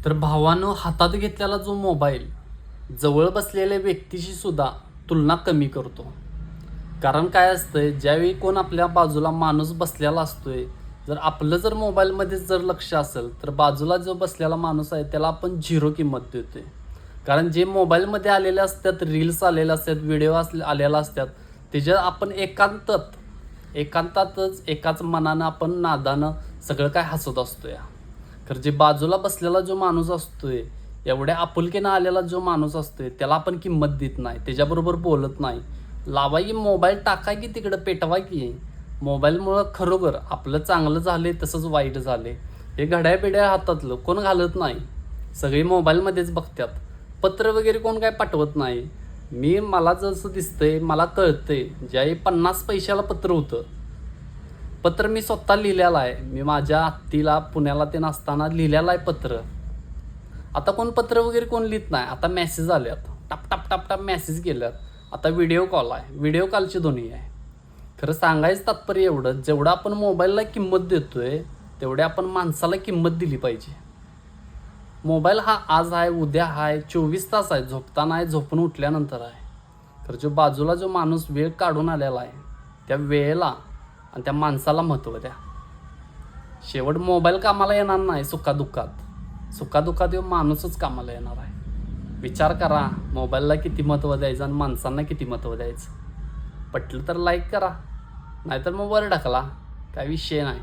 तर भावानं हातात घेतलेला जो मोबाईल जवळ बसलेल्या व्यक्तीशी सुद्धा तुलना कमी करतो. कारण काय असतंय, ज्यावेळी कोण आपल्या बाजूला माणूस बसलेला असतोय, जर आपलं जर मोबाईलमध्येच जर लक्ष असेल तर बाजूला जो बसलेला माणूस आहे त्याला आपण झिरो किंमत देतोय. कारण जे मोबाईलमध्ये आलेले असतात, रील्स आलेले असतात, व्हिडिओ आलेला असतात, त्याच्या आपण एकांतातच एकाच मनानं आपण नादानं सगळं काय हसत असतोय. तर जे बाजूला बसलेला जो माणूस असतोय, एवढ्या आपुलकीनं आलेला जो माणूस असतोय त्याला आपण किंमत देत नाही, त्याच्याबरोबर बोलत नाही. लावा की मोबाईल, टाका की तिकडं, पेटवा की. मोबाईलमुळं खरोखर आपलं चांगलं झाले तसंच वाईट झाले. हे घड्याळ बिड्या हातातलं कोण घालत नाही, सगळे मोबाईलमध्येच बघतात. पत्र वगैरे कोण काय पाठवत नाही. मला जसं दिसतंय, मला कळतंय, ज्यावेळी 50 पैशाला पत्र होतं, पत्र मी स्वतः लिहिलेलं आहे. मी माझ्या आत्तीला पुण्याला ते नसताना लिहिलेलं आहे पत्र. आता कोण पत्र वगैरे कोण लिहित नाही. आता मेसेज आल्यात, top top top top message केल्यात. आता व्हिडिओ कॉल आहे, व्हिडिओ कॉलची ध्वनी आहे. खरं सांगायचं तात्पर्य एवढं, जेवढं आपण मोबाईलला किंमत देतोय तेवढ्या आपण माणसाला किंमत दिली पाहिजे. मोबाईल हा आज आहे, उद्या आहे, 24 तास आहे, झोपताना आहे, झोपून उठल्यानंतर आहे. तर जो बाजूला जो माणूस वेळ काढून आलेला आहे त्या वेळेला आणि त्या माणसाला महत्त्व द्या. शेवट मोबाईल कामाला येणार नाही. सुखादुःखात हे माणूसच कामाला येणार आहे. विचार करा, मोबाईलला किती महत्त्व द्यायचं आणि माणसांना किती महत्त्व द्यायचं. पटलं तर लाईक करा, नाहीतर मग वर ढकला, काय विषय नाही.